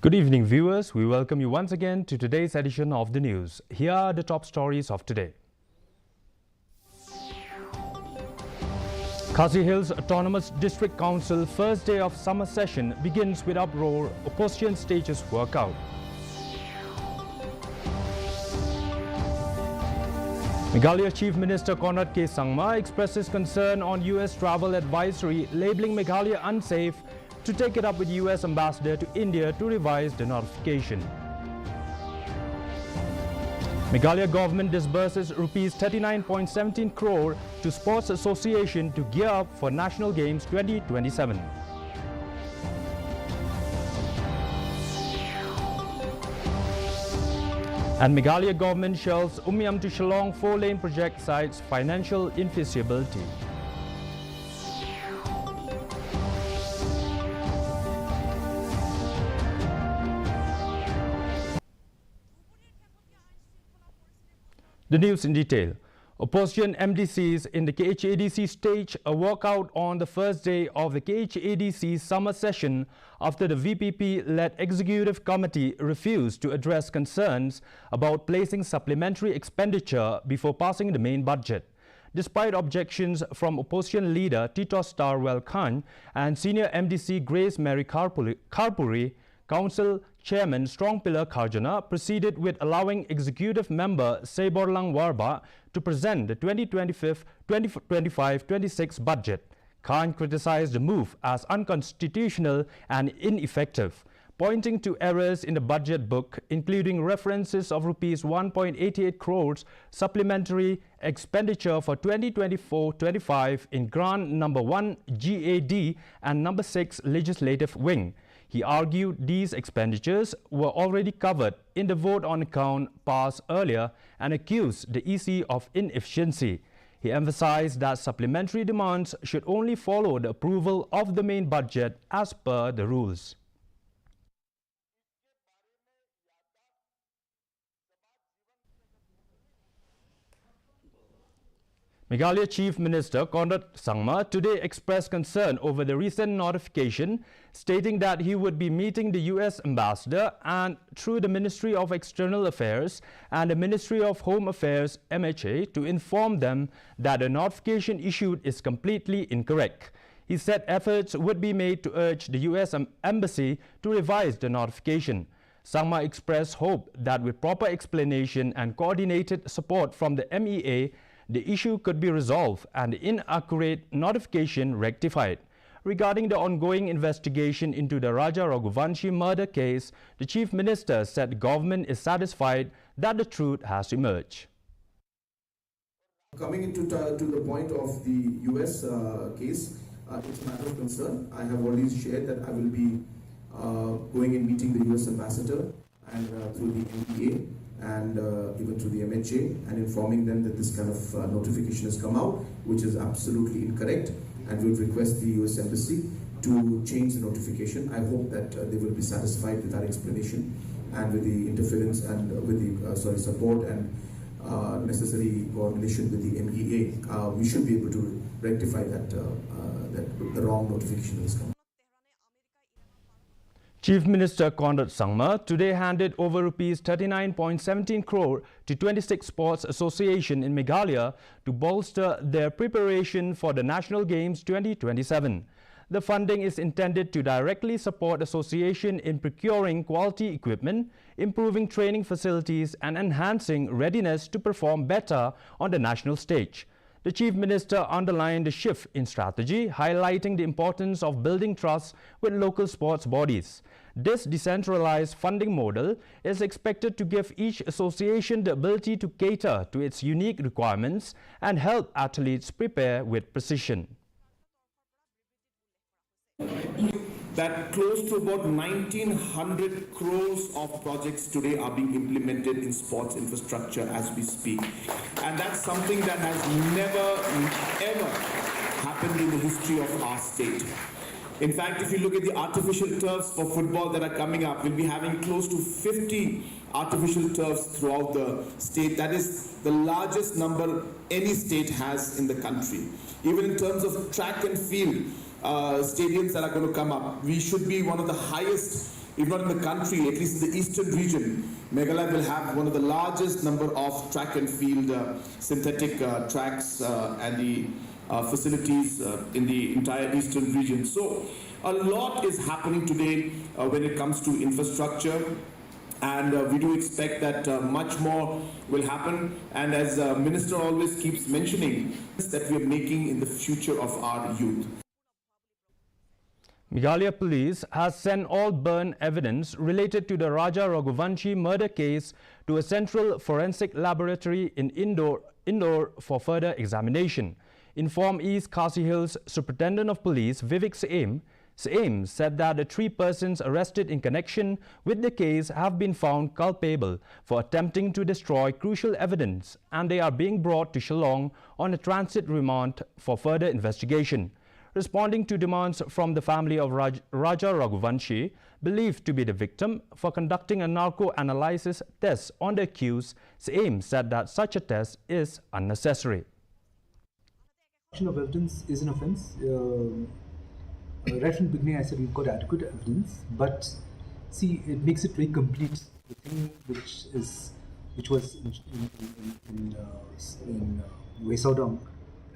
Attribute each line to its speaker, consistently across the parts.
Speaker 1: Good evening, viewers. We welcome you once again to today's edition of the news. Here are the top stories of today. Khasi Hills Autonomous District Council first day of summer session begins with uproar, opposition stages workout. Meghalaya Chief Minister Cona expresses concern on US travel advisory labeling Meghalaya unsafe to take it up with US Ambassador to India to revise the notification. Meghalaya government disburses Rs 39.17 crore to Sports Association to gear up for National Games 2027. And Meghalaya government shelves Umiam to Shillong 4-lane project cites financial infeasibility. The news in detail. Opposition MDCs in the KHADC stage a walkout on the first day of the KHADC summer session after the VPP-led executive committee refused to address concerns about placing supplementary expenditure before passing the main budget. Despite objections from opposition leader Titos Tarwell Khan and senior MDC Grace Mary Karpuri, Council Chairman Strong Pillar Kharjana proceeded with allowing Executive Member Seiborlang Warba to present the 2025-26 budget. Khan criticized the move as unconstitutional and ineffective, pointing to errors in the budget book, including references of Rs 1.88 crores supplementary expenditure for 2024-25 in Grant Number 1 GAD and Number 6 Legislative Wing. He argued these expenditures were already covered in the vote on account passed earlier and accused the EC of inefficiency. He emphasized that supplementary demands should only follow the approval of the main budget as per the rules. Meghalaya Chief Minister Conrad Sangma today expressed concern over the recent notification, stating that he would be meeting the US Ambassador and through the Ministry of External Affairs and the Ministry of Home Affairs MHA to inform them that the notification issued is completely incorrect. He said efforts would be made to urge the US Embassy to revise the notification. Sangma expressed hope that with proper explanation and coordinated support from the MEA, the issue could be resolved and the inaccurate notification rectified. Regarding the ongoing investigation into the Raja Raghuvanshi murder case, the Chief Minister said the government is satisfied that the truth has emerged.
Speaker 2: Coming into to the point of the US case, it's a matter of concern. I have already shared that I will be going and meeting the US Ambassador and through the MEA and even through the MHA and informing them that this kind of notification has come out, which is absolutely incorrect, and we would request the US Embassy to change the notification. I hope that they will be satisfied with our explanation and with the interference and with the support and necessary coordination with the MEA. We should be able to rectify that the wrong notification has come.
Speaker 1: Chief Minister Conrad Sangma today handed over Rs 39.17 crore to 26 Sports Association in Meghalaya to bolster their preparation for the National Games 2027. The funding is intended to directly support association in procuring quality equipment, improving training facilities and enhancing readiness to perform better on the national stage. The Chief Minister underlined the shift in strategy, highlighting the importance of building trust with local sports bodies. This decentralized funding model is expected to give each association the ability to cater to its unique requirements and help athletes prepare with precision.
Speaker 3: That close to about 1,900 crores of projects today are being implemented in sports infrastructure as we speak. And that's something that has never, ever happened in the history of our state. In fact, if you look at the artificial turfs for football that are coming up, we'll be having close to 50 artificial turfs throughout the state. That is the largest number any state has in the country. Even in terms of track and field, stadiums that are going to come up, we should be one of the highest if not in the country, at least in the eastern region, Meghalaya will have one of the largest number of track and field synthetic tracks and the facilities in the entire eastern region. So a lot is happening today when it comes to infrastructure, and we do expect that much more will happen. And as Minister always keeps mentioning, that we are making in the future of our youth.
Speaker 1: Meghalaya Police has sent all burn evidence related to the Raja Raghuvanshi murder case to a central forensic laboratory in Indore for further examination. Informed East Khasi Hills Superintendent of Police Vivek Saim said that the 3 persons arrested in connection with the case have been found culpable for attempting to destroy crucial evidence, and they are being brought to Shillong on a transit remand for further investigation. Responding to demands from the family of Raja Raghuvanshi, believed to be the victim, for conducting a narco-analysis test on the accused, Saim said that such a test is unnecessary.
Speaker 4: Of evidence is an offence. Right from the beginning, I said we've got adequate evidence, but see, it makes it very complete. The thing which was in Wesaudong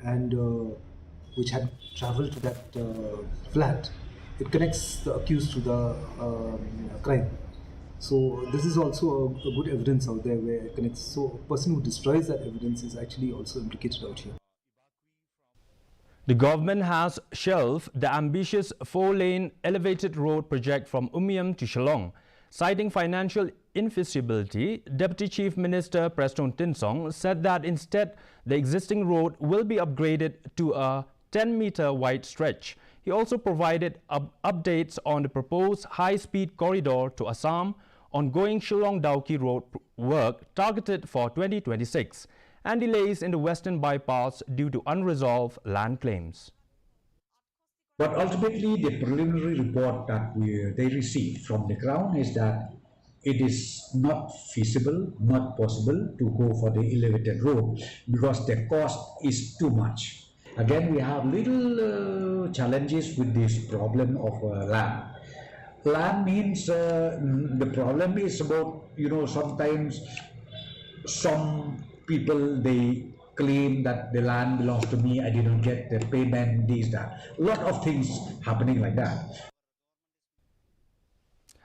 Speaker 4: and which had travelled to that flat, it connects the accused to the crime. So this is also a good evidence out there where it connects. So a person who destroys that evidence is actually also implicated out here.
Speaker 1: The government has shelved the ambitious 4-lane elevated road project from Umiam to Shillong. Citing financial infeasibility, Deputy Chief Minister Preston Tinsong said that instead the existing road will be upgraded to a 10-meter wide stretch. He also provided updates on the proposed high-speed corridor to Assam, ongoing Shillong-Dauki road work targeted for 2026, and delays in the western bypass due to unresolved land claims.
Speaker 5: But ultimately, the preliminary report that they received from the ground is that it is not feasible, not possible to go for the elevated road because the cost is too much. Again, we have little challenges with this problem of land. Land means the problem is about, sometimes some people, they claim that the land belongs to me, I didn't get the payment, this, that. A lot of things happening like that.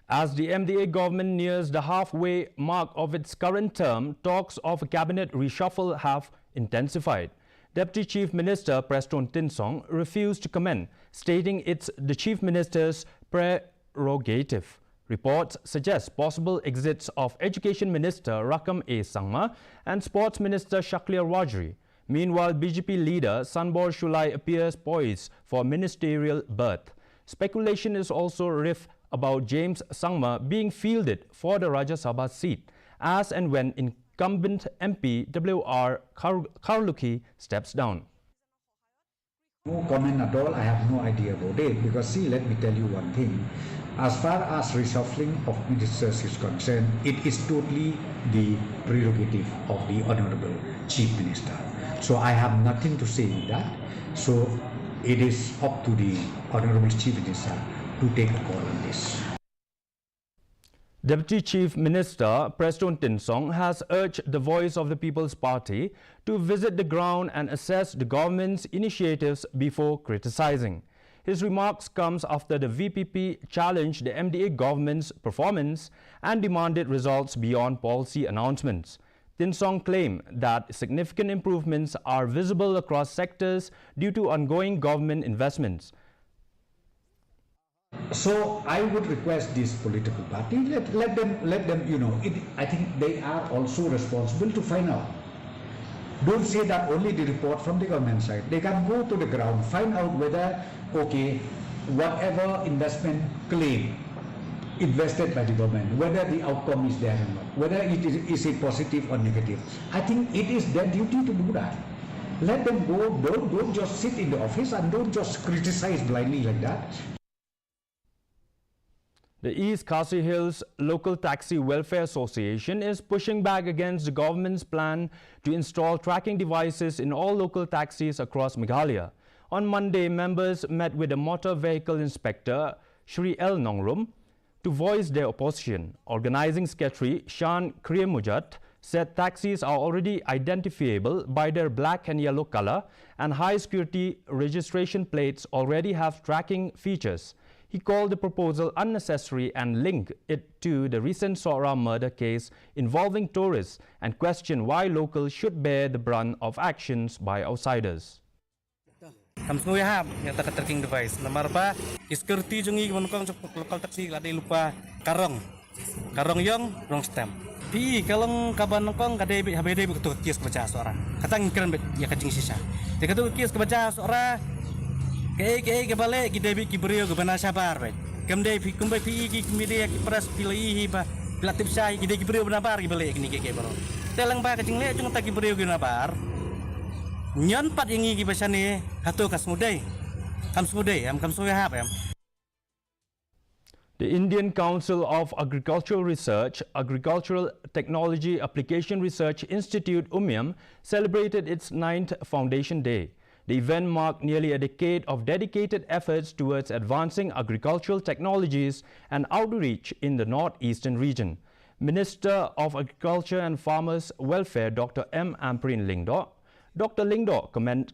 Speaker 1: As the MDA government nears the halfway mark of its current term, talks of a cabinet reshuffle have intensified. Deputy Chief Minister Preston Tinsong refused to comment, stating it's the Chief Minister's prerogative. Reports suggest possible exits of Education Minister Rakam A. Sangma and Sports Minister Shaklir Wajri. Meanwhile, BJP leader Sanbor Shulai appears poised for ministerial berth. Speculation is also rife about James Sangma being fielded for the Rajya Sabha seat, as and when incumbent MP W.R. Karluki steps down.
Speaker 5: No comment at all. I have no idea about it because, see, let me tell you one thing. As far as reshuffling of ministers is concerned, it is totally the prerogative of the Honorable Chief Minister. So I have nothing to say in that. So it is up to the Honorable Chief Minister to take a call on this.
Speaker 1: Deputy Chief Minister Preston Tinsong has urged the Voice of the People's Party to visit the ground and assess the government's initiatives before criticizing. His remarks comes after the VPP challenged the MDA government's performance and demanded results beyond policy announcements. Tinsong claimed that significant improvements are visible across sectors due to ongoing government investments.
Speaker 5: So I would request this political party, let them, I think they are also responsible to find out. Don't say that only the report from the government side. They can go to the ground, find out whether, okay, whatever investment claim invested by the government, whether the outcome is there or not, whether it is a positive or negative. I think it is their duty to do that. Let them go, don't just sit in the office and don't just criticize blindly like that.
Speaker 1: The East Khasi Hills Local Taxi Welfare Association is pushing back against the government's plan to install tracking devices in all local taxis across Meghalaya. On Monday, members met with the Motor Vehicle Inspector, Shri L. Nongrum, to voice their opposition. Organizing secretary Shan Kriyemujat said taxis are already identifiable by their black and yellow color, and high security registration plates already have tracking features. He called the proposal unnecessary and linked it to the recent Sora murder case involving tourists and questioned why locals should bear the brunt of actions by outsiders.
Speaker 6: Kami semua ya, nyata tracking device. Nomor apa? Security jungi menukang lokal taksi ada lupa karong yang wrong stamp. Pi kalau kaban nongkong kada habede begitu kias kebaca suara. Katang keren ya kacing sisa. Dia kata kias kebaca suara. Ke balik kita bi kibrio ke bana sabar bet. Kamdai pi kumbai pi ki media ki pras pilih ba. Pilatip sai kita kibrio bana bar ki balik ni ke baro. Telang ba kacing le cung tak kibrio ke bar. Nyon pat yang ki basane hatu kas mudai. Kam semudai am kam semua hab am.
Speaker 1: The Indian Council of Agricultural Research, Agricultural Technology Application Research Institute UMIAM celebrated its 9th Foundation Day. The event marked nearly a decade of dedicated efforts towards advancing agricultural technologies and outreach in the northeastern region. Minister of Agriculture and Farmers Welfare Dr. M. Amprin Lingdo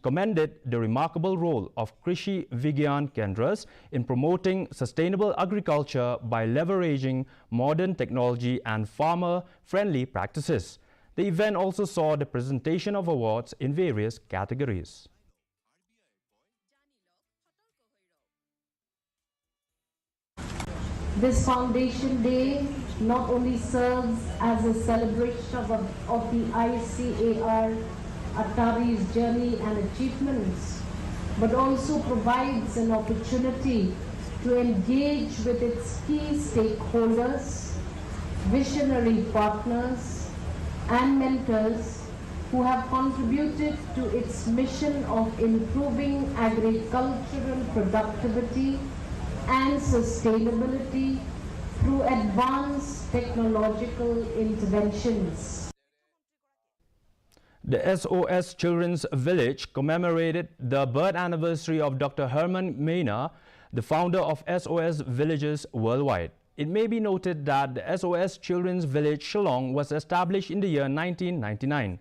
Speaker 1: commended the remarkable role of Krishi Vigyan Kendras in promoting sustainable agriculture by leveraging modern technology and farmer-friendly practices. The event also saw the presentation of awards in various categories.
Speaker 7: This Foundation Day not only serves as a celebration of the ICAR Atari's journey and achievements, but also provides an opportunity to engage with its key stakeholders, visionary partners, and mentors who have contributed to its mission of improving agricultural productivity and sustainability through advanced technological interventions.
Speaker 1: The SOS Childrens Village commemorated the birth anniversary of Dr. Herman Mena, the founder of SOS Villages worldwide. It may be noted that the SOS Childrens Village Shillong was established in the year 1999.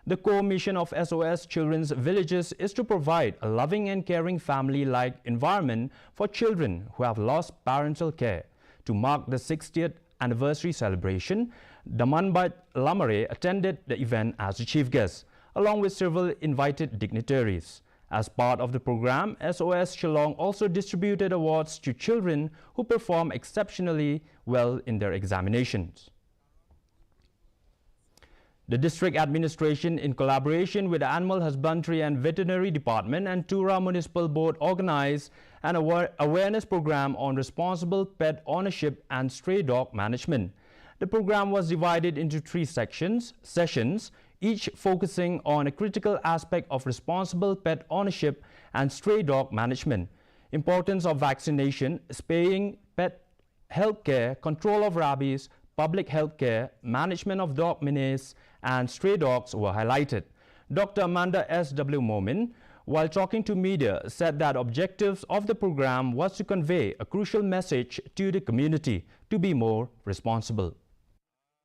Speaker 1: The core mission of SOS Children's Villages is to provide a loving and caring family-like environment for children who have lost parental care. To mark the 60th anniversary celebration, Damanbat Lamare attended the event as the chief guest, along with several invited dignitaries. As part of the program, SOS Shillong also distributed awards to children who perform exceptionally well in their examinations. The district administration, in collaboration with the Animal Husbandry and Veterinary Department and Tura Municipal Board, organized an awareness program on responsible pet ownership and stray dog management. The program was divided into 3 sessions, each focusing on a critical aspect of responsible pet ownership and stray dog management. Importance of vaccination, spaying, pet health care, control of rabies, public health care, management of dog menace, and stray dogs were highlighted. Dr. Amanda S.W. Momin, while talking to media, said that objectives of the program was to convey a crucial message to the community to be more responsible.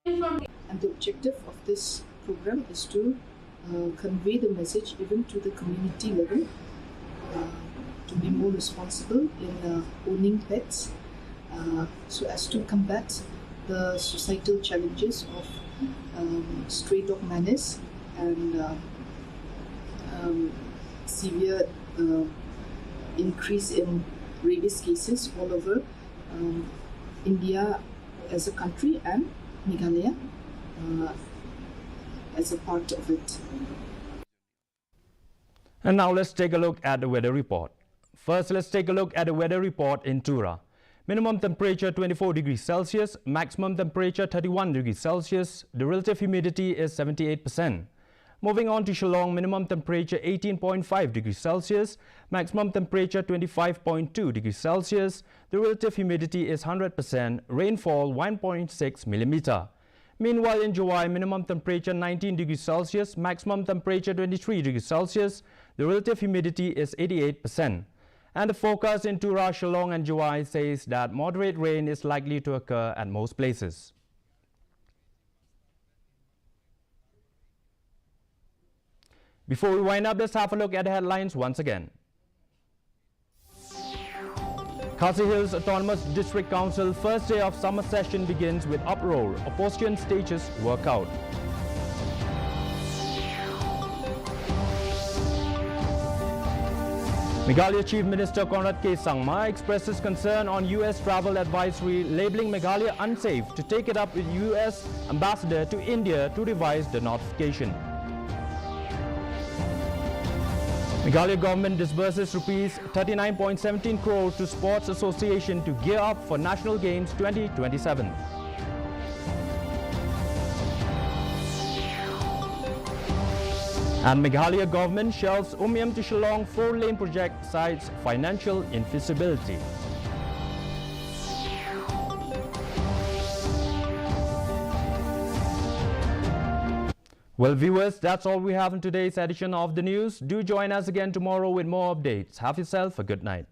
Speaker 8: And the objective of this program is to convey the message even to the community level to be more responsible in owning pets so as to combat the societal challenges of stray dog menace and severe increase in rabies cases all over India as a country and MEGHALAYA as a part of it.
Speaker 1: And now let's take a look at the weather report. First, let's take a look at the weather report in Tura. Minimum temperature 24 degrees Celsius, maximum temperature 31 degrees Celsius. The relative humidity is 78%. Moving on to Shillong, minimum temperature 18.5 degrees Celsius, maximum temperature 25.2 degrees Celsius. The relative humidity is 100%, rainfall 1.6 millimeter. Meanwhile, in July, minimum temperature 19 degrees Celsius, maximum temperature 23 degrees Celsius. The relative humidity is 88%. And the forecast in Tura, Shillong and Juwai says that moderate rain is likely to occur at most places. Before we wind up, let's have a look at the headlines once again. Khasi Hills Autonomous District Council first day of summer session begins with uproar. Opposition stages work out. Meghalaya Chief Minister Cona Sangma expresses concern on US travel advisory labeling Meghalaya unsafe to take it up with US Ambassador to India to revise the notification. Meghalaya government disburses rupees 39.17 crore to Sports Association to gear up for National Games 2027. And Meghalaya government shelves Umiam to Shillong 4-lane project cites financial infeasibility. Well, viewers, that's all we have in today's edition of the news. Do join us again tomorrow with more updates. Have yourself a good night.